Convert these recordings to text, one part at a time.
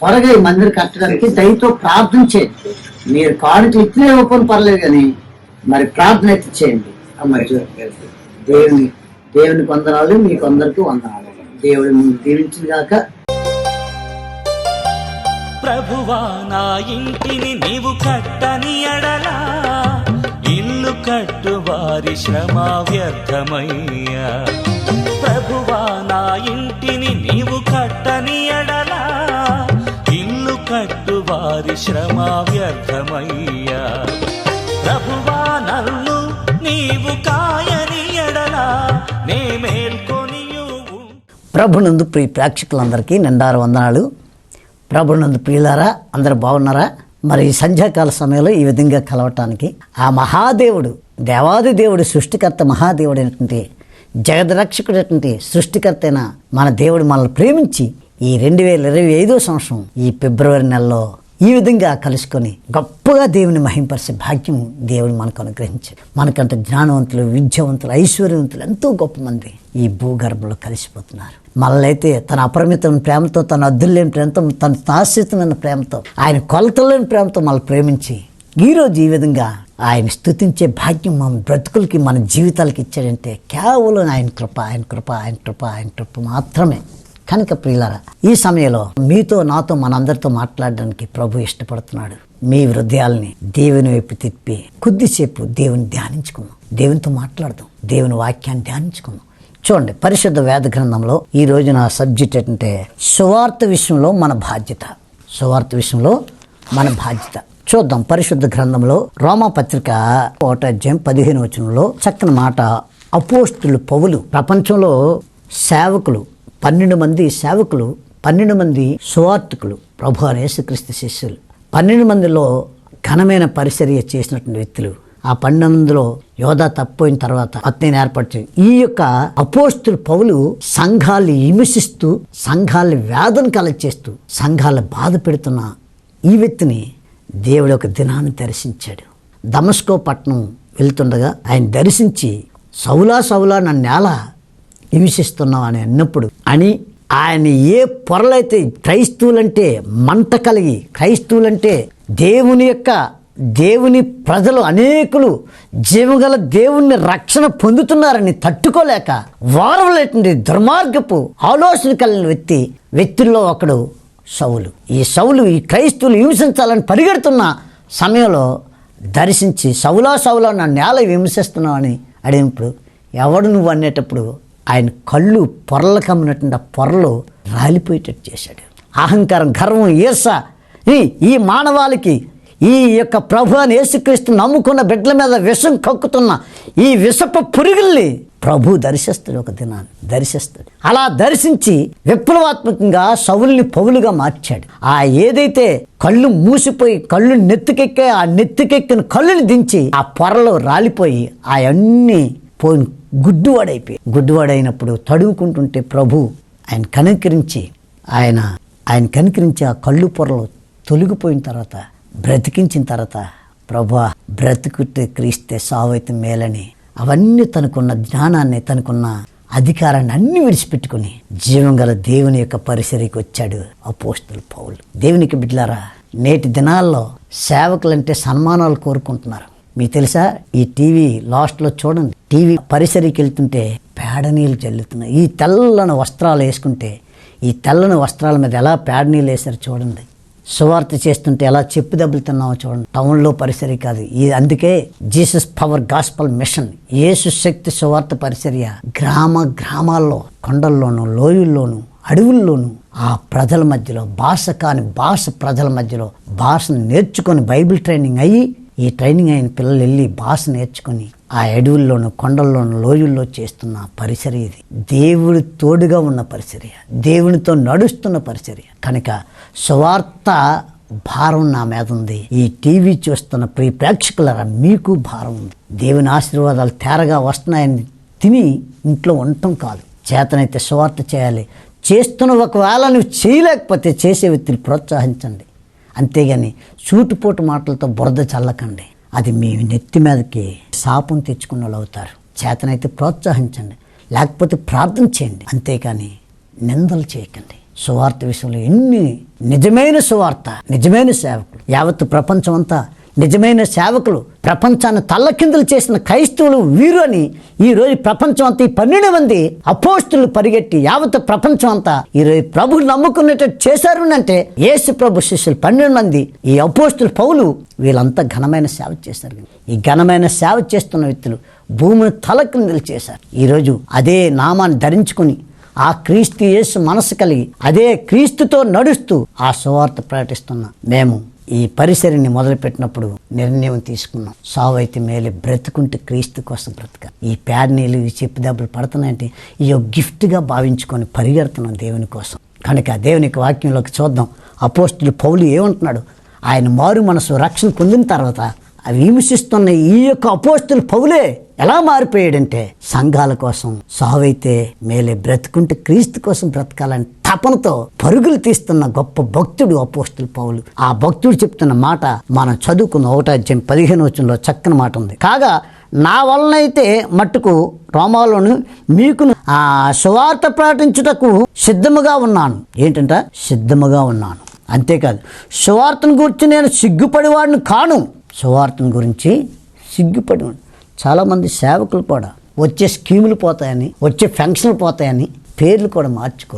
త్వరగా ఈ మందిరం కట్టడానికి దయతో ప్రార్థన చేయండి. మీరు కానుకలు ఇట్లే ఇవ్వకపోయినా పర్లేదు, కానీ మరి ప్రార్థన అయితే చేయండి. దేవునికి వందనాలు, మీకు అందరికీ వందనాలు. దేవుడు దీవించింది గాక. ప్రభువా నా ఇంటిని నీవు కట్టని ఎడలా ఇల్లు కట్టు వారి శ్రమ వ్యర్థమయ్యా. ప్రభువా నా ఇంటిని నీవు కట్టని ఎడలా ఇల్లు కట్టు వారి శ్రమ వ్యర్థమయ్యా. ప్రభువా నన్ను నీవు కాయని ఎడలా నే మేల్కొనియు. ప్రభునందు ప్రియ ప్రేక్షకులందరికీ నిండారు వందనాలు. ప్రభునందు ప్రియులారా, అందరూ బాగున్నారా? మరి ఈ సంధ్యాకాల సమయంలో ఈ విధంగా కలవటానికి ఆ మహాదేవుడు, దేవాది దేవుడు, సృష్టికర్త మహాదేవుడైనటువంటి జగద్రక్షకుడైనటువంటి సృష్టికర్త అయిన మన దేవుడు మనల్ని ప్రేమించి ఈ 2025 సంవత్సరం ఈ ఫిబ్రవరి నెలలో ఈ విధంగా కలుసుకొని గొప్పగా దేవుని మహింపరిచే భాగ్యం దేవుడు మనకు అనుగ్రహించాడు. మనకంటే జ్ఞానవంతులు, విద్యావంతులు, ఐశ్వర్యవంతులు ఎంతో గొప్ప మంది ఈ భూగర్భంలో కలిసిపోతున్నారు. మనల్నైతే తన అపరిమితమైన ప్రేమతో, తన అద్దులేని ప్రేమతో, తన శాశ్వతమైన ప్రేమతో, ఆయన కొలతలేని ప్రేమతో మనల్ని ప్రేమించి ఈరోజు ఈ విధంగా ఆయన స్తుతించే భాగ్యం మన బ్రతుకులకి, మన జీవితాలకి ఇచ్చాడంటే కేవలం ఆయన కృప, ఆయన కృప, ఆయన కృప, ఆయన కృప మాత్రమే. కనుక ప్రియులారా, ఈ సమయంలో మీతో, నాతో, మనందరితో మాట్లాడడానికి ప్రభు ఇష్టపడుతున్నాడు. మీ హృదయాల్ని దేవుని వైపు తిప్పి కొద్దిసేపు దేవుని ధ్యానించుకుందాం, దేవునితో మాట్లాడదాం, దేవుని వాక్యాన్ని ధ్యానించుకుందాం. చూడండి, పరిశుద్ధ వేద గ్రంథంలో ఈ రోజు నా సబ్జెక్ట్ ఏంటంటే సువార్త విషయంలో మన బాధ్యత. సువార్త విషయంలో మన బాధ్యత చూద్దాం. పరిశుద్ధ గ్రంథంలో రోమా పత్రిక 1వ అధ్యాయం 15వ వచనంలో చక్కని మాట. అపోస్తులు పౌలు ప్రపంచంలో సేవకులు 12 మంది సేవకులు, 12 మంది సువార్తికులు, ప్రభు యేసుక్రీస్తు శిష్యులు, 12 మందిలో ఘనమైన పరిచర్య చేసినటువంటి వ్యక్తులు. ఆ 12 మందిలో యోధా తప్పిపోయిన తర్వాత అతన్ని ఏర్పరిచి ఈ యొక్క అపోస్తులు పౌలు సంఘాలు హింసిస్తూ, సంఘాలు వేదన కలగచేస్తూ, సంఘాలు బాధ పెడుతున్న ఈ వ్యక్తిని దేవుడు ఒక దినాన్ని దర్శించాడు. దమస్కో పట్టణం వెళ్తుండగా ఆయన దర్శించి, సౌలా సౌలా నన్ను ఎలా హింసిస్తున్నావు అని అన్నప్పుడు అని ఆయన ఏ పొరలైతే క్రైస్తవులంటే మంట కలిగి, క్రైస్తవులంటే దేవుని ప్రజలు అనేకులు జీవగల దేవుణ్ణి రక్షణ పొందుతున్నారని తట్టుకోలేక వారవలేటువంటి దుర్మార్గపు ఆలోచన కలిగిన వ్యక్తుల్లో ఒకడు సౌలు. ఈ సౌలు ఈ క్రైస్తవులు హింసించాలని పరిగెడుతున్న సమయంలో దర్శించి, సౌలా సౌలా నన్ను ఎలా హింసిస్తున్నావు అని అడిగినప్పుడు, ఎవడు నువ్వు అనేటప్పుడు ఆయన కళ్ళు పొరలు కమ్మినటువంటి ఆ పొరలు రాలిపోయేటట్టు చేశాడు. అహంకారం, గర్వం, ఈర్ష, ఈ మానవాళికి, ఈ యొక్క ప్రభు అని యేసుక్రీస్తు నమ్ముకున్న బిడ్డల మీద విషం కక్కుతున్న ఈ విషపు పురుగుల్ని ప్రభు దర్శిస్తాడు, ఒక దినాన్ని దర్శిస్తాడు. అలా దర్శించి విప్లవాత్మకంగా సౌలుని పౌలుగా మార్చాడు. ఆ ఏదైతే కళ్ళు మూసిపోయి కళ్ళు నెత్తికెక్కే, ఆ నెత్తికెక్కిన కళ్ళుని దించి ఆ పొరలు రాలిపోయి అవన్నీ పోయిన గుడ్డివాడైనప్పుడు తడుముకుంటుంటే ప్రభు ఆయన కనికరించి ఆ కళ్ళు పొరలు తొలగిపోయిన తర్వాత బ్రతికించిన తర్వాత, ప్రభు బ్రతుకుతే క్రీస్తే సావైతే మేలని అవన్నీ తనకున్న జ్ఞానాన్ని, తనకున్న అధికారాన్ని అన్ని విడిచిపెట్టుకుని జీవం గల దేవుని యొక్క పరిసరికి వచ్చాడు అపోస్తులు పౌలు. దేవునికి బిడ్డలారా, నేటి దినాల్లో సేవకులంటే సన్మానాలు కోరుకుంటున్నారు. మీకు తెలుసా, ఈ టీవీ లాస్ట్లో చూడండి, టీవీ పరిసరికి వెళ్తుంటే పేడ నీళ్ళు చల్లుతున్నాయి. ఈ తెల్లని వస్త్రాలు వేసుకుంటే, ఈ తెల్లని వస్త్రాల మీద ఎలా పేడ నీళ్ళు వేసారు చూడండి. సువార్త చేస్తుంటే ఎలా చెప్పు దెబ్బలుతున్నామో చూడండి. టౌన్లో పరిసరి కాదు ఇది. అందుకే జీసస్ పవర్ గాస్పల్ మిషన్, యేసు శక్తి సువార్త పరిచర్య గ్రామాల్లో, కొండల్లోనూ, లోయల్లోనూ, అడవుల్లోనూ ఆ ప్రజల మధ్యలో, భాష ప్రజల మధ్యలో భాషను నేర్చుకొని బైబిల్ ట్రైనింగ్ అయ్యి, ఈ ట్రైనింగ్ అయిన పిల్లలు వెళ్ళి భాష నేర్చుకొని ఆ అడవుల్లోనూ, కొండల్లోనూ, లోయల్లో చేస్తున్న పరిచర్య ఇది. దేవుడి తోడుగా ఉన్న పరిచర్య, దేవునితో నడుస్తున్న పరిచర్య. కనుక సువార్త భారం నా మీద ఉంది. ఈ టీవీ చూస్తున్న ప్రియ ప్రేక్షకులారా, మీకు భారం ఉంది. దేవుని ఆశీర్వాదాలు తేరగా వస్తున్నాయని తిని ఇంట్లో ఉండటం కాదు. చేతనైతే సువార్త చేయాలి. చేస్తున్న ఒకవేళ నువ్వు చేయలేకపోతే చేసే వ్యక్తిని ప్రోత్సహించండి. అంతేగాని సూటిపోటు మాటలతో బురద చల్లకండి. అది మీ నెత్తి మీదకి శాపం తెచ్చుకున్న వాళ్ళు అవుతారు. చేతనైతే ప్రోత్సహించండి, లేకపోతే ప్రార్థన చేయండి. అంతేకాని నిందలు చేయకండి. సువార్త విషయంలో ఎన్ని నిజమైన సువార్త, నిజమైన సేవకులు, యావత్తు ప్రపంచం అంతా నిజమైన సేవకులు, ప్రపంచాన్ని తల్లకిందులు చేసిన క్రైస్తవులు వీరు అని ఈరోజు ప్రపంచం అంతా ఈ 12 మంది అపోస్తులు పరిగెట్టి యావత్ ప్రపంచం అంతా ఈరోజు ప్రభువు నమ్ముకునేటట్టు చేశారు అంటే యేసు ప్రభు శిష్యులు 12 మంది, ఈ అపోస్తులు పౌలు, వీళ్ళంతా ఘనమైన సేవ చేశారు. ఈ ఘనమైన సేవ చేస్తున్న వ్యక్తులు భూమిని తలకిందులు చేశారు. ఈరోజు అదే నామాన్ని ధరించుకుని ఆ క్రీస్తు యేసు మనసు కలిగి అదే క్రీస్తుతో నడుస్తూ ఆ సువార్త ప్రకటిస్తున్న మేము ఈ పరిసరిని మొదలుపెట్టినప్పుడు నిర్ణయం తీసుకున్నాం. సావు అయితే మేలే, బ్రతుకుంటే క్రీస్తు కోసం బ్రతక. ఈ ప్యాడ్నీలు, ఈ చెప్పు దెబ్బలు పడుతున్నాయంటే ఈ గిఫ్ట్గా భావించుకొని పరిగెడుతున్నాం దేవుని కోసం. కనుక దేవుని వాక్యంలోకి చూద్దాం. అపోస్తులు పౌలు ఏమంటున్నాడు? ఆయన మారు మనసు రక్షణ పొందిన తర్వాత అవి విమర్శిస్తున్న ఈ యొక్క అపోస్తులు పౌలే ఎలా మారిపోయాడంటే సంఘాల కోసం సావైతే మేలే, బ్రతుకుంటే క్రీస్తు కోసం బ్రతకాలని తపనతో పరుగులు తీస్తున్న గొప్ప భక్తుడు అపోస్తులు పౌలు. ఆ భక్తుడు చెప్తున్న మాట మనం చదువుకున్న 1వ అధ్యాయం 15వ వచనంలో చక్కని మాట ఉంది. కాగా నా వలనైతే మట్టుకు రోమాలోను మీకు సువార్త ప్రకటించుటకు సిద్ధముగా ఉన్నాను. ఏంటంట? సిద్ధముగా ఉన్నాను. అంతేకాదు, సువార్తను గురించి నేను సిగ్గుపడేవాడిని కాను. సువార్తను గురించి సిగ్గుపడేవాడు. చాలామంది సేవకులు కూడా వచ్చే స్కీములు పోతాయని, వచ్చే ఫంక్షన్లు పోతాయని పేర్లు కూడా మార్చుకో.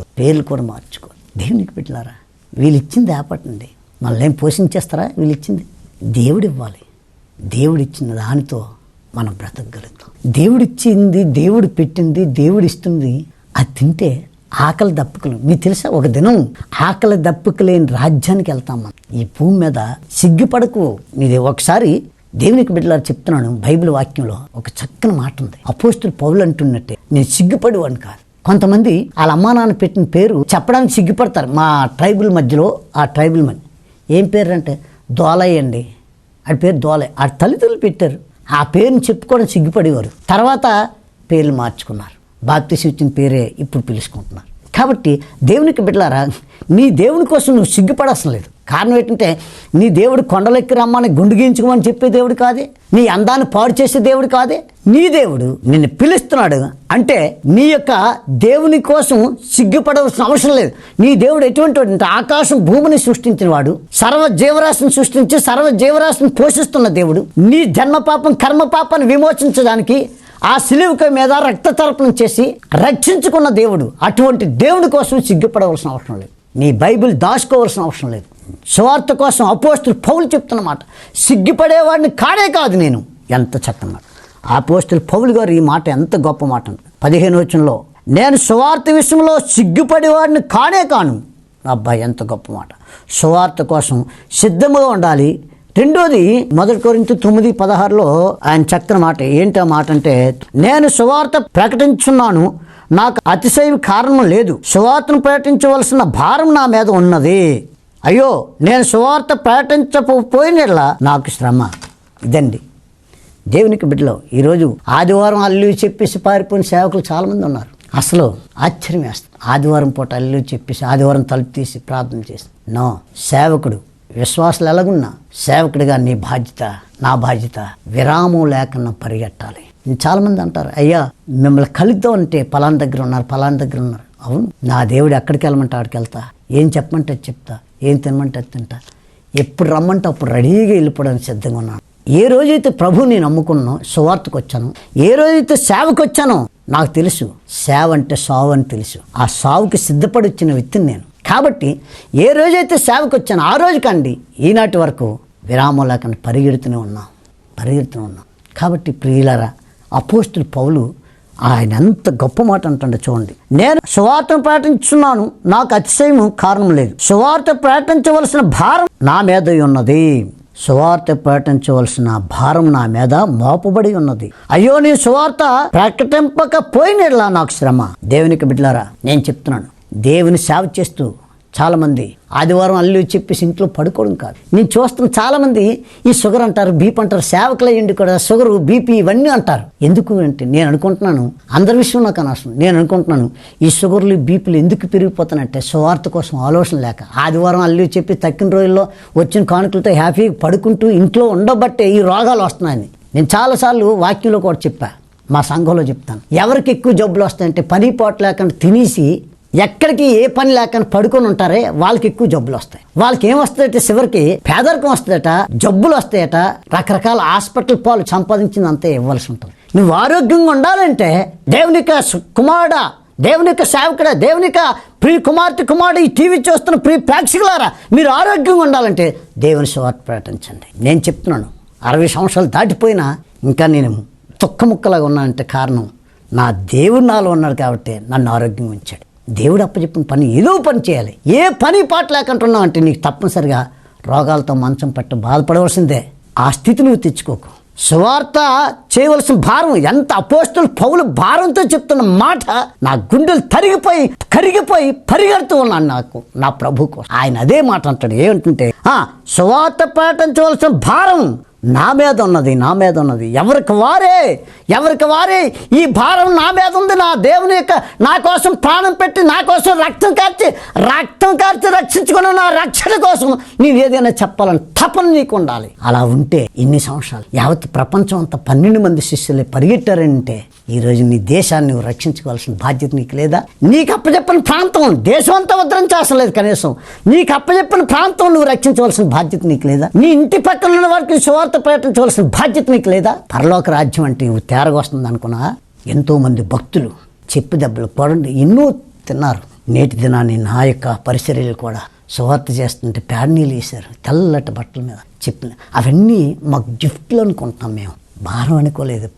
దేవునికి పెట్టారా? వీళ్ళు ఇచ్చింది ఆపటండి, మళ్ళీ ఏం పోషించేస్తారా? వీళ్ళు ఇచ్చింది దేవుడు ఇవ్వాలి. దేవుడు ఇచ్చిన దానితో మనం బ్రతకగలుగుతాం. దేవుడిచ్చింది, దేవుడు పెట్టింది, దేవుడు ఇస్తుంది, అది తింటే ఆకలి దప్పుకలు. మీకు తెలుసా, ఒక దినం ఆకలి దప్పుకు లేని రాజ్యానికి వెళ్తాం మనం. ఈ భూమి మీద సిగ్గుపడకు. మీది ఒకసారి దేవునికి బిడ్డలారు చెప్తున్నాను, బైబిల్ వాక్యంలో ఒక చక్కని మాట ఉంది. అపోస్తులు పౌలు అంటున్నట్టే నేను సిగ్గుపడేవాడిని కాదు. కొంతమంది వాళ్ళ అమ్మా నాన్న పెట్టిన పేరు చెప్పడానికి సిగ్గుపడతారు. మా ట్రైబుల్ మధ్యలో ఆ ట్రైబుల్ మధ్య ఏం పేరు అంటే దోలయ్య అండి. ఆడి పేరు దోలయ్య. ఆడి తల్లిదండ్రులు పెట్టారు. ఆ పేరుని చెప్పుకోవడం సిగ్గుపడేవారు. తర్వాత పేర్లు మార్చుకున్నారు. బాప్తిసం ఇచ్చిన పేరే ఇప్పుడు పిలుచుకుంటున్నారు. కాబట్టి దేవునికి బిడ్డలారా, నీ దేవుని కోసం నువ్వు సిగ్గుపడాల్సిన లేదు. కారణం ఏంటంటే నీ దేవుడు కొండలెక్కి రమ్మని గుండు గీయించుకోమని చెప్పే దేవుడు కాదే, నీ అందాన్ని పాడు చేసే దేవుడు కాదే. నీ దేవుడు నిన్ను పిలుస్తున్నాడు అంటే నీ యొక్క దేవుని కోసం సిగ్గుపడవలసిన అవసరం లేదు. నీ దేవుడు ఎటువంటి అంటే ఆకాశం భూమిని సృష్టించిన వాడు, సర్వ జీవరాశిని సృష్టించి సర్వ జీవరాశిని పోషిస్తున్న దేవుడు. నీ జన్మ పాపం కర్మ పాపాన్ని విమోచించడానికి ఆ సిలువ మీద రక్తతర్పణం చేసి రక్షించుకున్న దేవుడు. అటువంటి దేవుడి కోసం సిగ్గుపడవలసిన అవసరం లేదు. నీ బైబిల్ దాచుకోవాల్సిన అవసరం లేదు. సువార్త కోసం అపోస్తులు పౌలు చెప్తున్నమాట, సిగ్గుపడేవాడిని కాడే కాదు నేను. ఎంత చక్కగా అపోస్తులు పౌలు గారు ఈ మాట ఎంత గొప్ప మాట. 15వ వచనంలో నేను సువార్త విషయంలో సిగ్గుపడేవాడిని కానే కాను. అబ్బాయి ఎంత గొప్ప మాట. సువార్త కోసం సిద్ధముగా ఉండాలి. రెండోది 1 కొరింథీ 9:16లో ఆయన చక్కని మాట. ఏంటి ఆ మాట అంటే, నేను సువార్త ప్రకటించున్నాను, నాకు అతిశయ కారణం లేదు. సువార్తను ప్రకటించవలసిన భారం నా మీద ఉన్నది. అయ్యో, నేను సువార్త ప్రకటించకపోయినట్లా నాకు శ్రమ. ఇదండి దేవునికి బిడ్డలో. ఈరోజు ఆదివారం అల్లు చెప్పేసి పారిపోయిన సేవకులు చాలామంది ఉన్నారు. అసలు ఆశ్చర్యం వేస్తుంది. ఆదివారం పూట అల్లు చెప్పేసి ఆదివారం తలుపు తీసి ప్రార్థన చేసి నో. సేవకుడు విశ్వాసాలు ఎలాగున్నా సేవకుడిగా నీ బాధ్యత, నా బాధ్యత విరామం లేకుండా పరిగెట్టాలి. చాలామంది అంటారు, అయ్యా మిమ్మల్ని కలుద్దాం అంటే పలానా దగ్గర ఉన్నారు. అవును, నా దేవుడు ఎక్కడికి వెళ్ళమంటే అక్కడికి వెళ్తా, ఏం చెప్పమంటే చెప్తా, ఏం తినమంటే తింటా, ఎప్పుడు రమ్మంటే అప్పుడు రెడీగా వెళ్ళిపోవడానికి సిద్ధంగా ఉన్నాను. ఏ రోజైతే ప్రభువు నేను నమ్ముకున్నానో సువార్తకు వచ్చాను, ఏ రోజైతే సేవకు వచ్చానో నాకు తెలుసు సేవ అంటే సావు అని తెలుసు. ఆ సావుకి సిద్ధపడి వచ్చిన వ్యక్తిని నేను. కాబట్టి ఏ రోజైతే సేవకు వచ్చానో ఆ రోజు కండి ఈనాటి వరకు విరామం లేకుండా పరిగెడుతూనే ఉన్నాం. కాబట్టి ప్రియులారా, అపోస్తులు పౌలు ఆయన ఎంత గొప్ప మాట అంటుండే చూడండి. నేను సువార్తను ప్రకటించున్నాను, నాకు అతిశయం కారణం లేదు. సువార్త ప్రకటించవలసిన భారం నా మీద ఉన్నది. సువార్త ప్రకటించవలసిన భారం నా మీద మోపబడి ఉన్నది. అయ్యో, నీ సువార్త ప్రకటింపకపోయినట్లా నాకు శ్రమ. దేవునికి బిడ్డలారా, నేను చెప్తున్నాను, దేవుని సేవ చేస్తూ చాలామంది ఆదివారం అల్లు చెప్పేసి ఇంట్లో పడుకోవడం కాదు. నేను చూస్తున్న చాలామంది ఈ షుగర్ అంటారు, బీపీ అంటారు, సేవకులు అయ్యండి కూడా షుగరు బీపీ ఇవన్నీ అంటారు. ఎందుకు అంటే నేను అనుకుంటున్నాను, అందరి విషయం నాకు అనవసరం, నేను అనుకుంటున్నాను ఈ షుగర్లు బీపీలు ఎందుకు పెరిగిపోతానంటే సువార్త కోసం ఆలోచన లేక. ఆదివారం అల్లు చెప్పి తక్కిన రోజుల్లో వచ్చిన కానుకలతో హ్యాపీగా పడుకుంటూ ఇంట్లో ఉండబట్టే ఈ రోగాలు వస్తున్నాయని నేను చాలాసార్లు వాక్యంలో కూడా చెప్పా, మా సంఘంలో చెప్తాను. ఎవరికి ఎక్కువ జబ్బులు వస్తాయంటే పని పాటు లేకుండా తినేసి ఎక్కడికి ఏ పని లేకుండా పడుకొని ఉంటారే వాళ్ళకి ఎక్కువ జబ్బులు వస్తాయి. వాళ్ళకి ఏం వస్తాయట, చివరికి పేదరికం వస్తుందట, జబ్బులు వస్తాయట, రకరకాల హాస్పిటల్ పాలు సంపాదించింది అంతే ఇవ్వాల్సి ఉంటుంది. నువ్వు ఆరోగ్యంగా ఉండాలంటే దేవుని యొక్క కుమారుడా, దేవుని యొక్క సేవకుడా, దేవుని యొక్క ప్రియ కుమారుడు, ఈ టీవీ చూస్తున్న ప్రియ ప్రేక్షకులారా, మీరు ఆరోగ్యంగా ఉండాలంటే దేవుని సువార్త ప్రకటించండి. నేను చెప్తున్నాను, 60 సంవత్సరాలు దాటిపోయినా ఇంకా నేను తుక్కముక్కలాగా ఉన్నానంటే కారణం నా దేవుడు నాలో ఉన్నాడు కాబట్టి నన్ను ఆరోగ్యంగా ఉంచాడు. దేవుడు అప్పచెప్పిన పని ఏదో పని చేయాలి. ఏ పని పాట లేకుంటున్నావు అంటే నీకు తప్పనిసరిగా రోగాలతో మంచం పట్టు బాధపడవలసిందే. ఆ స్థితి నువ్వు తెచ్చుకోకు. సువార్త చేయవలసిన భారం ఎంత అపోస్తలుడు పౌలు భారంతో చెప్తున్న మాట నా గుండెలు కరిగిపోయి పరిగెడుతూ ఉన్నాను నాకు నా ప్రభు కోసం. ఆయన అదే మాట అంటాడు, ఏమంటుంటే సువార్త ప్రకటించవలసిన భారం నా మీద ఉన్నది. ఎవరికి వారే ఈ భారం నా మీద ఉంది. నా దేవుని యొక్క నా కోసం ప్రాణం పెట్టి, నా కోసం రక్తం కార్చి రక్షించుకున్న నా రక్షణ కోసం నేను ఏదైనా చెప్పాలని తపన నీకు ఉండాలి. అలా ఉంటే ఇన్ని సంవత్సరాలు యావత్ ప్రపంచం అంతా 12 మంది శిష్యులే పరిగెట్టారంటే ఈరోజు నీ దేశాన్ని నువ్వు రక్షించుకోవాల్సిన బాధ్యత నీకు లేదా? నీకు అప్పచెప్పిన ప్రాంతం, దేశం అంతా ఉద్ధరించాల్సిన లేదు, కనీసం నీకు అప్పచెప్పిన ప్రాంతం నువ్వు రక్షించవలసిన బాధ్యత నీకు లేదా? నీ ఇంటి పక్కన ఉన్న వారికి సువార్త ప్రకటించవలసిన బాధ్యత నీకు లేదా? పరలోక రాజ్యం అంటే నువ్వు తేరగొస్తుంది అనుకున్నా? ఎంతో మంది భక్తులు చెప్పు దెబ్బలు పడండి ఎన్నో తిన్నారు. నేటి దినాన్ని నా యొక్క పరిసరాలు కూడా సువార్త చేస్తుంటే పేడ నీళ్ళు వేశారు తెల్లటి బట్టల మీద చెప్పిన అవన్నీ మాకు గిఫ్ట్లు అనుకుంటున్నాం. మేము భారం అనుకోలేదు,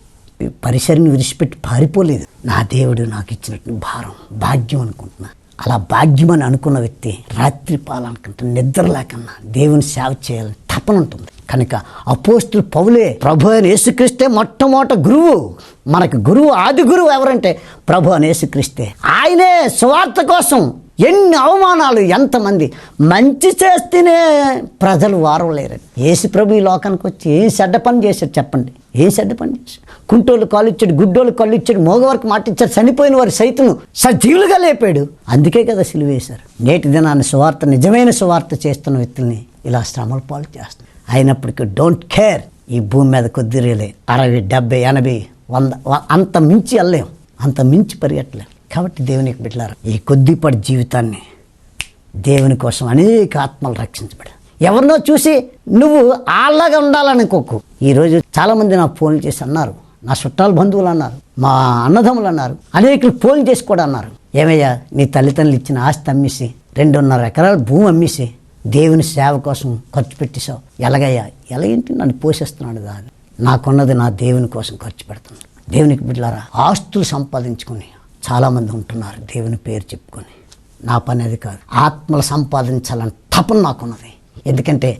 పరిసరిని విడిచిపెట్టి పారిపోలేదు. నా దేవుడు నాకు ఇచ్చినట్టు భారం, భాగ్యం అనుకుంటున్నా. అలా భాగ్యం అని అనుకున్న వ్యక్తి రాత్రి పాలనుకుంటా నిద్ర లేకన్నా దేవుని సేవ చేయాలని తపన ఉంటుంది. కనుక అపోస్తలుడు పౌలే ప్రభు అయిన యేసుక్రీస్తే మొట్టమొదటి గురువు. మనకు గురువు, ఆది గురువు ఎవరంటే ప్రభు అయిన యేసుక్రీస్తే. ఆయనే సువార్త కోసం ఎన్ని అవమానాలు, ఎంతమంది మంచి చేస్తేనే ప్రజలు వారవలేరండి. యేసు ప్రభు ఈ లోకానికి వచ్చి ఏం చెడ్డ పని చేశాడు చెప్పండి? ఏం చెడ్డ పని చేశాడు? కుంటోళ్ళు కాళ్ళు ఇచ్చాడు, గుడ్డోళ్ళు కళ్ళు ఇచ్చాడు, మోగవారికి మాట ఇచ్చాడు, చనిపోయిన వారి సైతం సజీవులుగా లేపాడు. అందుకే కదా సిలువ వేశారు. నేటి దినాన్ని సువార్త, నిజమైన సువార్త చేస్తున్న వ్యక్తుల్ని ఇలా శ్రమల పాలు చేస్తున్నారు. అయినప్పటికీ డోంట్ కేర్. ఈ భూమి మీద కొద్దిరేలే 60, 70, 80, 100 అంత మించి వెళ్ళలేం, అంత మించి పరిగెట్టలేం. కాబట్టి దేవునికి బిడ్డలారా, ఈ కొద్దిపాటి జీవితాన్ని దేవుని కోసం అనేక ఆత్మలు రక్షించబడి, ఎవరినో చూసి నువ్వు ఆళ్ళగా ఉండాలనుకోకు. ఈరోజు చాలామంది నాకు ఫోన్లు చేసి అన్నారు, నా చుట్టాల బంధువులు అన్నారు, మా అన్నదమ్ములు అన్నారు, అనేకులు ఫోన్ చేసి కూడా అన్నారు, ఏమయ్యా నీ తల్లిదండ్రులు ఇచ్చిన ఆస్తి అమ్మేసి 2.5 ఎకరాల భూమి అమ్మేసి దేవుని సేవ కోసం ఖర్చు పెట్టేశావు, ఎలాగయ్యా? ఎలాగేంటి? నన్ను పోషిస్తున్నాడు కాదు, నాకున్నది నా దేవుని కోసం ఖర్చు పెడుతున్నాను. దేవునికి బిడ్డలారా, ఆస్తులు సంపాదించుకుని చాలామంది ఉంటున్నారు దేవుని పేరు చెప్పుకొని. నా పని అది కాదు. ఆత్మలు సంపాదించాలని తపన నాకున్నది. ఎందుకంటే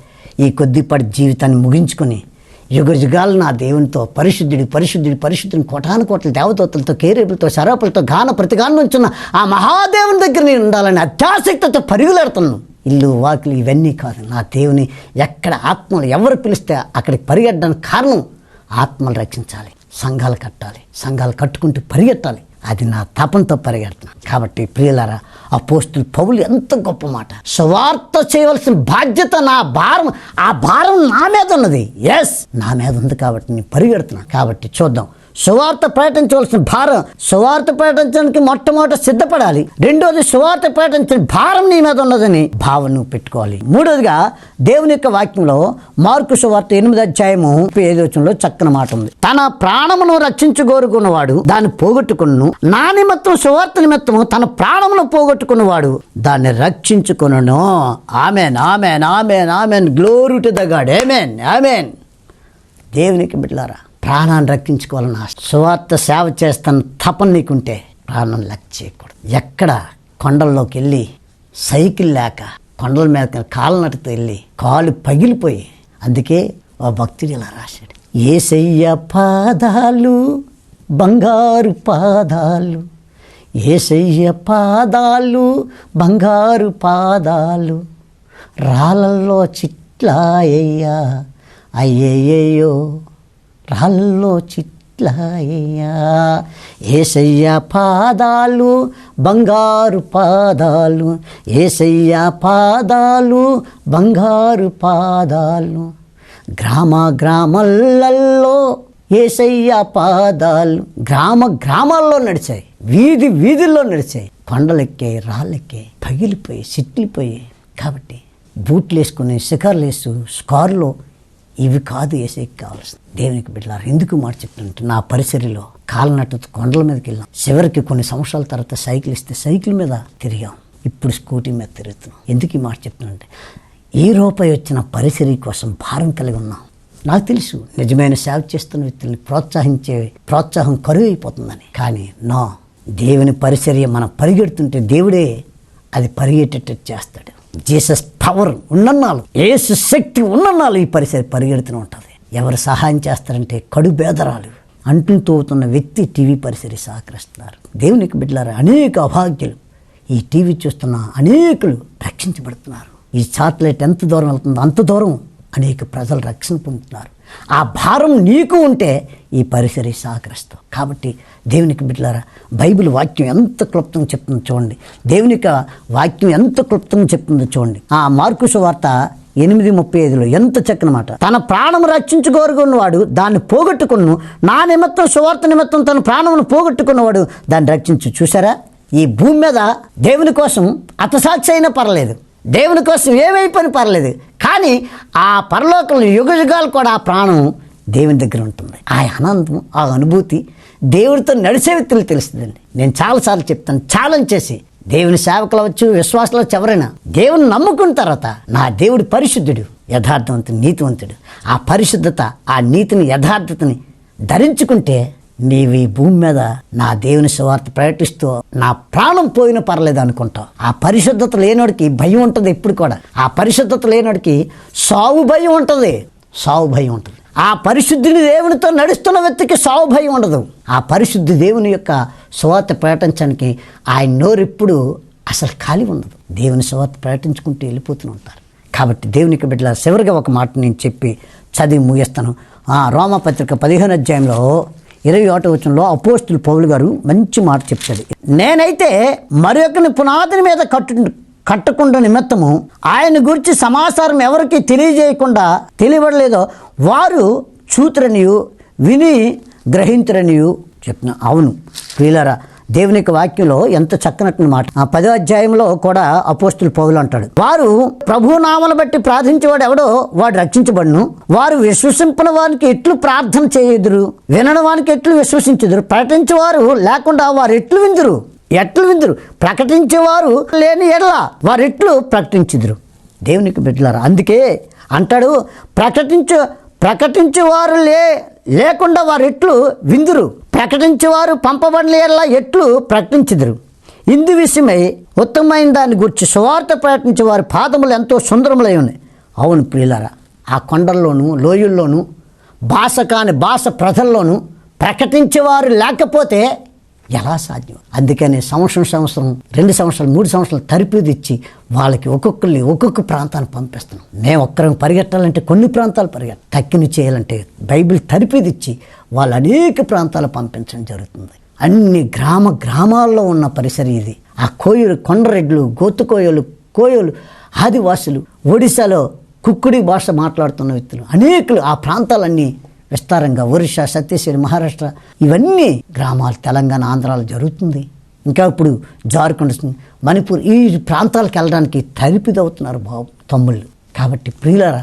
ఈ కొద్దిపాటి జీవితాన్ని ముగించుకొని యుగాలు నా దేవునితో పరిశుద్ధుని కోటాను దేవదూతలతో, కేరేపులతో, శరాపులతో, ప్రతిగానం ఉంచున్న ఆ మహాదేవుని దగ్గర నేను ఉండాలని అత్యాసక్తితో పరుగులెడుతున్నాను. ఇల్లు వాకిలు ఇవన్నీ కాదు, నా దేవుని ఎక్కడ ఆత్మలు ఎవరు పిలిస్తే అక్కడికి పరిగెట్టడానికి కారణం ఆత్మలు రక్షించాలి, సంఘాలు కట్టాలి, సంఘాలు కట్టుకుంటూ పరిగెట్టాలి. అది నా తపంతో పరిగెడుతున్నాను. కాబట్టి ప్రియులారా, అపోస్తలుడు పౌలు ఎంత గొప్ప మాట, సువార్త చేయవలసిన బాధ్యత నా భారం, ఆ భారం నా మీద ఉన్నది. ఎస్, నా మీద ఉంది కాబట్టి నేను పరిగెడుతున్నాను. కాబట్టి చూద్దాం, సువార్త ప్రకటించవలసిన భారం, సువార్త ప్రకటించడానికి మొట్టమొదట సిద్ధపడాలి. రెండోది, సువార్త ప్రకటించిన భారం నీ మీద ఉన్నదని భావన నువ్వు పెట్టుకోవాలి. మూడోదిగా, దేవుని యొక్క వాక్యంలో మార్కు సువార్త 8:5 చక్కని మాట ఉంది. తన ప్రాణమును రక్షించుకోరుకున్నవాడు దాన్ని పోగొట్టుకును, నా నిమిత్తం సువార్త నిమిత్తము తన ప్రాణమును పోగొట్టుకున్నవాడు దాన్ని రక్షించుకును. Amen, amen, amen, amen. Glory to the God. Amen, amen. దేవునికి బిడ్డలారా, ప్రాణాన్ని రక్షించుకోవాలని సువార్త సేవ చేస్తాను తపన నీకుంటే ప్రాణం లెక్క చేయకూడదు. ఎక్కడ కొండల్లోకి వెళ్ళి సైకిల్ లేక కొండల మీద కాళ్ళనటుతో వెళ్ళి కాలు పగిలిపోయి, అందుకే ఆ భక్తుడు ఇలా రాశాడు, యేసయ్య పాదాలు బంగారు పాదాలు, యేసయ్య పాదాలు బంగారు పాదాలు, రాళ్ళల్లో చిట్లాయ్యా అయ్యయ్యో రాళ్ళలో చిట్లాయ్యా, యేసయ్య పాదాలు బంగారు పాదాలు, యేసయ్య పాదాలు బంగారు పాదాలు. గ్రామాలలో యేసయ్య పాదాలు గ్రామాల్లో నడిచాయి, వీధుల్లో నడిచాయి, కొండలెక్కాయి, రాళ్ళెక్కాయి, పగిలిపోయి సిట్లిపోయి. కాబట్టి బూట్లు వేసుకుని శిఖర్లు వేస్తూ స్కార్లో ఇవి కాదు యేసయ్యకి కావాల్సింది. దేవునికి బిడ్డలారా, ఎందుకు మాట చెప్తుంటే నా పరిసరిలో కాలనట్టుతో కొండల మీదకి వెళ్ళాం. చివరికి కొన్ని సంవత్సరాల తర్వాత సైకిల్ ఇస్తే సైకిల్ మీద తిరిగాం. ఇప్పుడు స్కూటీ మీద తిరుగుతున్నాం. ఎందుకు ఈ మాట చెప్తున్నానంటే ఈ రూపాయి వచ్చిన పరిసరి కోసం భారం కలిగి ఉన్నాం. నాకు తెలుసు నిజమైన సేవ చేస్తున్న వ్యక్తుల్ని ప్రోత్సాహం కరువు అయిపోతుందని. కానీ నా దేవుని పరిచర్య మనం పరిగెడుతుంటే దేవుడే అది పరిగెట్టేటట్టు చేస్తాడు. జీసస్ పవర్ ఉన్నన్నాళ్ళు, యేసు శక్తి ఉన్నన్నాళ్ళు ఈ పరిచర్య పరిగెడుతూనే ఉంటుంది. ఎవరు సహాయం చేస్తారంటే కడు బేదరాలు, అంట్లు తోవుతున్న వ్యక్తి టీవీ పరిచర్య సహకరిస్తున్నారు. దేవునికి బిడ్డలారా, అనేక అభాగ్యులు ఈ టీవీ చూస్తున్న అనేకులు రక్షించబడుతున్నారు. ఈ శాటిలైట్ ఎంత దూరం వెళ్తుందో అంత దూరం అనేక ప్రజలు రక్షణ పొందుతున్నారు. ఆ భారం నీకు ఉంటే ఈ పరిసరి సహకరిస్తావు. కాబట్టి దేవునికి బిడ్డలారా, బైబిల్ వాక్యం ఎంత క్లుప్తంగా చెప్తుందో చూడండి. దేవునికి వాక్యం ఎంత క్లుప్తంగా చెప్తుందో చూడండి. ఆ మార్కు సువార్త 8:35 ఎంత చక్కని మాట. తన ప్రాణం రక్షించుకోరుకున్నవాడు దాన్ని పోగొట్టుకును, నా నిమిత్తం సువార్త నిమిత్తం తన ప్రాణమును పోగొట్టుకున్నవాడు దాన్ని రక్షించు. చూసారా, ఈ భూమి మీద దేవుని కోసం అతసాక్షి అయినా పర్లేదు, దేవుని కోసం ఏమైపోయినా పర్లేదు, కానీ ఆ పరలోకంలో యుగాలు కూడా ఆ ప్రాణం దేవుని దగ్గర ఉంటుంది. ఆ ఆనందం, ఆ అనుభూతి దేవుడితో నడిచే వ్యక్తులు తెలుస్తుందండి. నేను చాలాసార్లు చెప్తాను, ఛాలెంజ్ చేసి దేవుని సేవకులు అవచ్చు, విశ్వాసాలు ఎవరైనా దేవుని నమ్ముకున్న తర్వాత నా దేవుడు పరిశుద్ధుడు, యథార్థవంతుడు, నీతివంతుడు. ఆ పరిశుద్ధత, ఆ నీతిని, యథార్థతని ధరించుకుంటే నీవు ఈ భూమి మీద నా దేవుని సువార్త ప్రకటిస్తూ నా ప్రాణం పోయినా పర్లేదు అనుకుంటావు. ఆ పరిశుద్ధత లేనోడికి భయం ఉంటుంది. ఎప్పుడు కూడా ఆ పరిశుద్ధత లేనోడికి సావు భయం ఉంటుంది. ఆ పరిశుద్ధిని దేవునితో నడుస్తున్న వ్యక్తికి సావు భయం ఉండదు. ఆ పరిశుద్ధి దేవుని యొక్క సువార్త ప్రకటించడానికి ఆయన నోరెప్పుడు అసలు ఖాళీ ఉండదు. దేవుని సువార్త ప్రకటించుకుంటూ వెళ్ళిపోతూ ఉంటారు. కాబట్టి దేవునికి బిడ్డల చివరిగా ఒక మాట నేను చెప్పి చదివి ముగిస్తాను. రోమాపత్రిక 15వ అధ్యాయంలో 21వ వచనంలో అపోస్తులు పౌలు గారు మంచి మాట చెప్తాడు. నేనైతే మరొకని పునాదిని మీద కట్టకుండా నిమిత్తము ఆయన గురించి సమాచారం ఎవరికి తెలియబడలేదో వారు చూతురనియు విని గ్రహించరనియు చెప్తున్నా. అవును ప్రియులారా, దేవుని యొక్క వాక్యంలో ఎంత చక్కనట్టు మాట. 10వ అధ్యాయంలో కూడా అపోస్తులు పౌలు అంటాడు, వారు ప్రభు నామను బట్టి ప్రార్థించేవాడు ఎవడో వాడు రక్షించబడును. వారు విశ్వసింపని వారికి ఎట్లు ప్రార్థన చేయుదురు, వినని వానికి ఎట్లు విశ్వసించుదురు, ప్రకటించేవారు లేకుండా వారు ఎట్లు విందురు. ప్రకటించేవారు లేని ఎడల వారు ఎట్లు ప్రకటించుదురు. దేవునికి బిడ్డలారా, అందుకే అంటాడు, ప్రకటించేవారు లేకుండా వారు ఎట్లు విందురు, ప్రకటించేవారు పంపబడిన ఎడల ఎట్లు ప్రకటించుదురు. ఇందు విషయమై ఉత్తమమైన దాన్ని గురించి సువార్త ప్రకటించే వారి పాదములు ఎంతో సుందరములై ఉన్నాయి. అవును ప్రియులారా, ఆ కొండల్లోనూ లోయల్లోనూ భాష కాని భాష ప్రజల్లోనూ ప్రకటించేవారు లేకపోతే ఎలా సాధ్యం? అందుకని సంవత్సరం 2 సంవత్సరాలు 3 సంవత్సరాలు తరపేది ఇచ్చి వాళ్ళకి ఒక్కొక్కరిని ఒక్కొక్క ప్రాంతాన్ని పంపిస్తున్నాం. మేము ఒక్కరం పరిగెట్టాలంటే కొన్ని ప్రాంతాలు తక్కిని చేయాలంటే బైబిల్ తరపేది ఇచ్చి వాళ్ళు అనేక ప్రాంతాలు పంపించడం జరుగుతుంది. అన్ని గ్రామాల్లో ఉన్న పరిసరి ఇది. ఆ కొండరెడ్లు, గోతు కోయలు, ఆదివాసులు, ఒడిశాలో కుక్కుడి భాష మాట్లాడుతున్న వ్యక్తులు అనేకులు, ఆ ప్రాంతాలన్నీ విస్తారంగా ఒరిస్సా, ఛత్తీస్గఢ్, మహారాష్ట్ర ఇవన్నీ గ్రామాలు, తెలంగాణ, ఆంధ్రాలో జరుగుతుంది. ఇంకా ఇప్పుడు జార్ఖండ్, మణిపూర్ ఈ ప్రాంతాలకు వెళ్ళడానికి తరిపిదవుతున్నారు తమ్ముళ్ళు. కాబట్టి ప్రియులారా,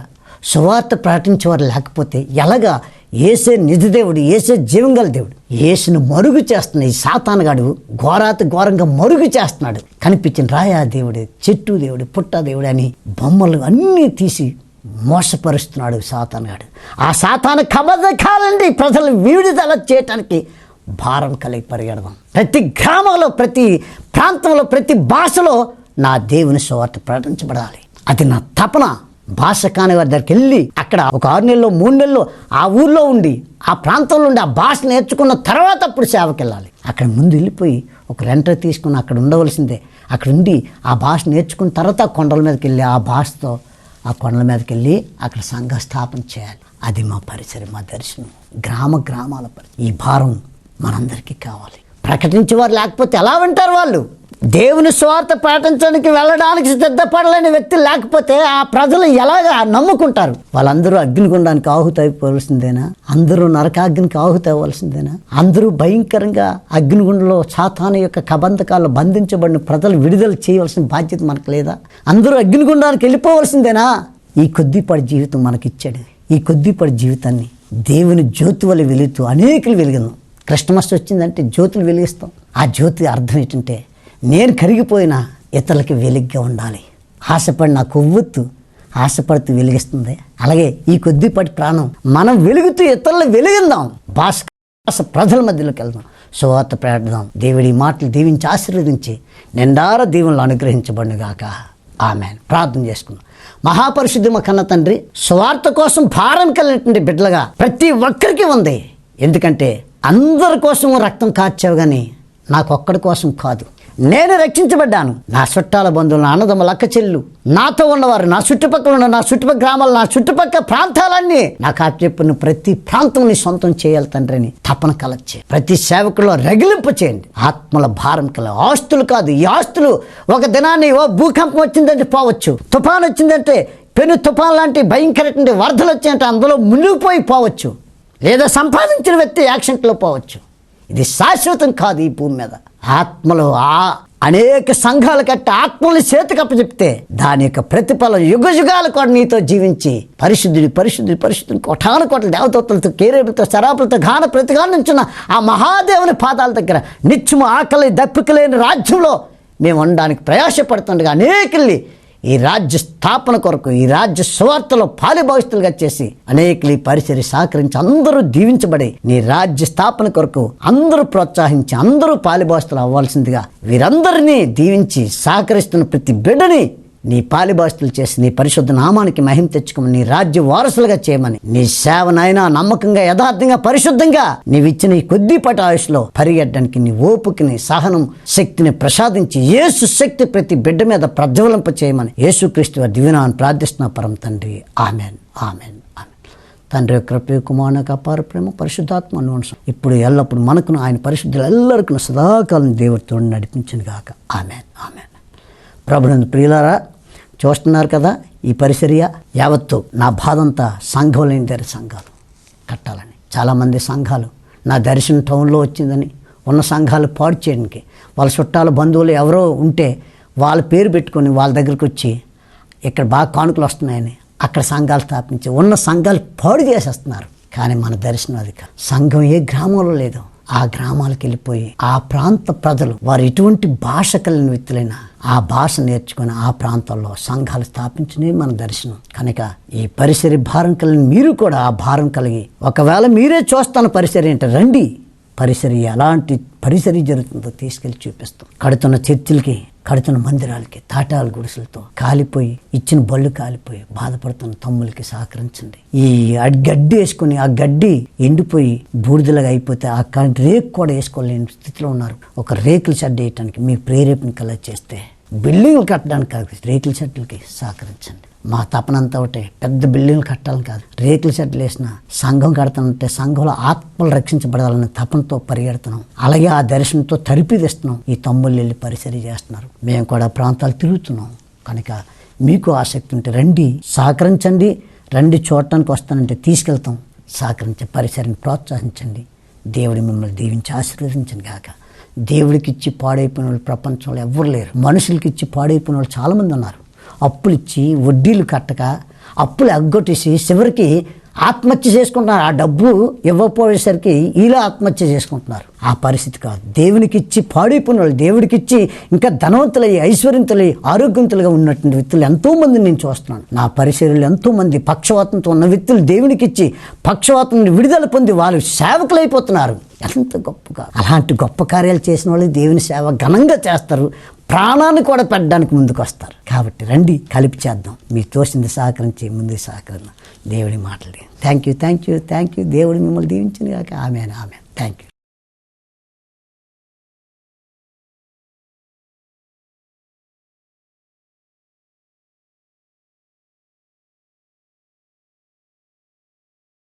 సువార్త ప్రకటించేవారు లేకపోతే ఎలాగా? యేసే నిజదేవుడు, యేసే జీవంగల దేవుడు. యేసును మరుగు చేస్తున్న ఈ సాతానుగాడు ఘోరంగా మరుగు చేస్తున్నాడు. కనిపించిన రాయా దేవుడు, చెట్టు దేవుడు, పుట్ట దేవుడు అని బొమ్మలు అన్నీ తీసి మోసపరుస్తున్నాడు సాతానుగాడు. ఆ సాతాను కబదకాలండి ప్రజలు విడుదల చేయటానికి భారం కలిగి పరిగెడదాం. ప్రతి గ్రామంలో, ప్రతి ప్రాంతంలో, ప్రతి భాషలో నా దేవుని సువార్త ప్రకటించబడాలి. అది నా తపన. భాష కాని వారి దగ్గరికి వెళ్ళి అక్కడ ఒక 6 నెలలు 3 నెలలు ఆ ఊర్లో ఉండి ఆ ప్రాంతంలో ఉండి ఆ భాష నేర్చుకున్న తర్వాత అప్పుడు సేవకి వెళ్ళాలి. అక్కడ ముందు వెళ్ళిపోయి ఒక రెంటర్ తీసుకుని అక్కడ ఉండవలసిందే. అక్కడ ఉండి ఆ భాష నేర్చుకున్న తర్వాత కొండల మీదకి వెళ్ళి ఆ భాషతో ఆ కొండల మీదకి వెళ్ళి అక్కడ సంఘ స్థాపన చేయాలి. అది మా పరిసరం, మా దర్శనం. గ్రామాల ఈ భారం మనందరికీ కావాలి. ప్రకటించేవారు లేకపోతే ఎలా వింటారు? దేవుని స్వార్థ పాటించడానికి వెళ్ళడానికి సిద్ధపడలేని వ్యక్తి లేకపోతే ఆ ప్రజలు ఎలాగా నమ్ముకుంటారు? వాళ్ళందరూ అగ్నిగుండానికి ఆహుతి అయిపోవలసిందేనా? అందరూ నరకాగ్నికి ఆహుతి అవ్వాల్సిందేనా? అందరూ భయంకరంగా అగ్నిగుండంలో సాతాను యొక్క కబంధకాల్లో బంధించబడిన ప్రజలు విడుదల చేయవలసిన బాధ్యత మనకు లేదా? అందరూ అగ్నిగుండానికి వెళ్ళిపోవలసిందేనా? ఈ కొద్దిపాటి జీవితం మనకిచ్చాడు. ఈ కొద్దిపాటి జీవితాన్ని దేవుని జ్యోతి వల్ల వెలుగుతూ అనేకులు వెలిగినాం. క్రిస్మస్ వచ్చిందంటే జ్యోతులు వెలిగిస్తాం. ఆ జ్యోతి అర్థం ఏంటంటే నేను కరిగిపోయినా ఇతరులకి వెలిగ్గా ఉండాలి. ఆశపడిన కొవ్వొత్తు వెలిగిస్తుంది. అలాగే ఈ కొద్దిపాటి ప్రాణం మనం వెలుగుతూ ఇతరులు వెలిగిద్దాం. భాష ప్రజల మధ్యలోకి వెళ్దాం, సువార్త ప్రకటిద్దాం. దేవుడి మాటలు దీవించి ఆశీర్వదించి నిండార దీవెనలు అనుగ్రహించబడునుగాక. ఆమేన్. ప్రార్థన చేసుకుందాం. మహాపరిశుద్ధమ కన్న తండ్రి, సువార్త కోసం భారం కలిగినటువంటి బిడ్డలుగా ప్రతి ఒక్కరికి ఉంది. ఎందుకంటే అందరి కోసం రక్తం కార్చావు, కానీ నాకొక్కడి కోసం కాదు. నేను రక్షించబడ్డాను. నా చుట్టాల బంధువులు, నా అన్నదమ్ముల అక్క చెల్లు, నాతో ఉన్నవారు, నా చుట్టుపక్కల ఉన్న నా చుట్టుపక్కల గ్రామాలు, నా చుట్టుపక్కల ప్రాంతాలన్నీ నాకు చెప్పిన ప్రతి ప్రాంతం నీ సొంతం చేయాలి తండ్రిని తపన కలచ్చే. ప్రతి సేవకుల్లో రగిలింప చేయండి. ఆత్మల భారం కల ఆస్తులు కాదు. ఈ ఆస్తులు ఒక దినాన్ని భూకంపం వచ్చిందంటే పోవచ్చు, తుఫాన్ వచ్చిందంటే, పెను తుఫాన్ లాంటి భయంకరమైన వరదలు వచ్చాయంటే అందులో మునిగిపోయి పోవచ్చు, లేదా సంపాదించిన వ్యక్తి యాక్సిడెంట్లో పోవచ్చు. ఇది శాశ్వతం కాదు. ఈ భూమి మీద ఆత్మలు అనేక సంఘాలు కట్టి ఆత్మల్ని చేతికప్ప చెప్తే దాని యొక్క ప్రతిఫలం యుగాలు కూడా నీతో జీవించి పరిశుద్ధుని కోటాను దేవతలతో కేరేపులతో శరాపులతో గాన ప్రతిగానం నుంచున్న ఆ మహాదేవుని పాదాల దగ్గర నిత్యము ఆకలి దప్పిక లేని రాజ్యంలో మేము ఉండడానికి ప్రయాసపడుతుండగా అనేకుల్ని ఈ రాజ్య స్థాపన కొరకు, ఈ రాజ్య సువార్తలో పాలిభాగస్తులుగా చేసి అనేకులు ఈ పరిసరి సహకరించి అందరూ దీవించబడి నీ రాజ్య స్థాపన కొరకు అందరూ ప్రోత్సహించి అందరూ పాలిభాగస్తులు అవ్వాల్సిందిగా వీరందరినీ దీవించి సహకరిస్తున్న ప్రతి బిడ్డని నీ పాలిభాగస్తులు చేసి నీ పరిశుద్ధ నామానికి మహిమ తెచ్చుకోమని, నీ రాజ్య వారసులుగా చేయమని, నీ సేవనైనా నమ్మకంగా యథార్థంగా పరిశుద్ధంగా నీవిచ్చిన ఈ కొద్దిపాటి ఆయుష్లో పరిగెట్టడానికి నీ ఓపికని సహనం శక్తిని ప్రసాదించి యేసు శక్తి ప్రతి బిడ్డ మీద ప్రజ్వలింప చేయమని యేసుక్రీస్తు వారి దివ్యనామమున ప్రార్థిస్తున్నా పరమ తండ్రి. ఆమెన్. ఆమెన్. ఆమెన్. తండ్రి కృప కుమారునికి అపార ప్రేమ పరిశుద్ధాత్మ అనువంశం ఇప్పుడు ఎల్లప్పుడు మనకును ఆయన పరిశుద్ధులు ఎల్లరికీ సదాకాలం దేవుడితో నడిపించును గాక. ఆమెన్. ఆమెన్. ప్రభునందు ప్రియులారా, చూస్తున్నారు కదా ఈ పరిసర్య యావత్తు నా బాధంతా సంఘం లేని దగ్గర సంఘాలు కట్టాలని. చాలామంది సంఘాలు నా దర్శనం టౌన్లో వచ్చిందని ఉన్న సంఘాలు పాడు చేయడానికి, వాళ్ళ చుట్టాల బంధువులు ఎవరో ఉంటే వాళ్ళ పేరు పెట్టుకొని వాళ్ళ దగ్గరికి వచ్చి ఇక్కడ బాగా కానుకలు వస్తున్నాయని అక్కడ సంఘాలు స్థాపించి ఉన్న సంఘాలు పాడు చేసేస్తున్నారు. కానీ మన దర్శనం అది కాదు. సంఘం ఏ గ్రామంలో లేదో ఆ గ్రామాలకు వెళ్ళిపోయి ఆ ప్రాంత ప్రజలు వారు ఎటువంటి భాష కలిగిన వ్యక్తులైనా ఆ భాష నేర్చుకుని ఆ ప్రాంతాల్లో సంఘాలు స్థాపించనే మన దర్శనం. కనుక ఈ పరిసరి భారం కలిగిన మీరు కూడా ఆ భారం కలిగి, ఒకవేళ మీరే చూస్తాను పరిసరి అంటే రండి, పరిసరి ఎలాంటి పరిసరి జరుగుతుందో తీసుకెళ్ళి చూపిస్తాం. కడుతున్న చర్చిలకి, కడుతున్న మందిరాలకి తాటాల గుడిసెలతో కాలిపోయి ఇచ్చిన బళ్ళు కాలిపోయి బాధపడుతున్న తమ్ములకి సహకరించండి. ఈ గడ్డి వేసుకుని ఆ గడ్డి ఎండిపోయి బూడిదలాగా అయిపోతే ఆ రేకు కూడా వేసుకోలేని స్థితిలో ఉన్నారు. ఒక రేకుల షెడ్ వేయటానికి మీ ప్రేరేపణ కలా చేస్తే బిల్డింగ్లు కట్టడానికి కాదు, రేకుల షెడ్లకి సహకరించండి. మా తపనంతా ఒకటే, పెద్ద బిల్డింగ్లు కట్టాలని కాదు, రేకుల షెడ్లు వేసిన సంఘం కడతానంటే సంఘంలో ఆత్మలు రక్షించబడాలనే తపనతో పరిగెడుతున్నాం. అలాగే ఆ దర్శనంతో తరిపిదిస్తున్నాం. ఈ తమ్ముళ్ళు వెళ్ళి పరిసరి చేస్తున్నారు, మేము కూడా ప్రాంతాలు తిరుగుతున్నాం. కనుక మీకు ఆసక్తి ఉంటే రండి, సహకరించండి. రండి, చూడటానికి వస్తానంటే తీసుకెళ్తాం. సహకరించే పరిసరిని ప్రోత్సహించండి. దేవుడి మిమ్మల్ని దీవించి ఆశీర్వదించండి గాక. దేవుడికి ఇచ్చి పాడైపోయిన వాళ్ళు ప్రపంచంలో ఎవ్వరు లేరు. మనుషులకి ఇచ్చి పాడైపోయిన వాళ్ళు చాలామంది ఉన్నారు. అప్పులు ఇచ్చి వడ్డీలు కట్టక అప్పులు ఎగ్గొట్టేసి చివరికి ఆత్మహత్య చేసుకుంటున్నారు. ఆ డబ్బు ఇవ్వకపోయేసరికి ఇలా ఆత్మహత్య చేసుకుంటున్నారు. ఆ పరిస్థితి కాదు. దేవునికి ఇచ్చి పాడైపోయిన వాళ్ళు దేవుడికి ఇచ్చి ఇంకా ధనవంతులయ్యి ఐశ్వర్యంతులయ్యి ఆరోగ్యవంతులుగా ఉన్నటువంటి వ్యక్తులు ఎంతోమంది నేను చూస్తున్నాను. నా పరిసరాలు ఎంతోమంది పక్షవాతంతో ఉన్న వ్యక్తులు దేవునికి ఇచ్చి పక్షవాతం విడుదల పొంది వాళ్ళు సేవకులైపోతున్నారు. ఎంత గొప్పగా అలాంటి గొప్ప కార్యాలు చేసిన వాళ్ళు దేవుని సేవ ఘనంగా చేస్తారు, ప్రాణాన్ని కూడా పెట్టడానికి ముందుకు వస్తారు. కాబట్టి రండి, కలిపి చేద్దాం. మీకు తోచింది సహకరించి ముందుకు సహకరణ దేవుడి మాటలు. Thank you. దేవుడు మిమ్మల్ని దీవించింది కాక. ఆమెన్. Thank you.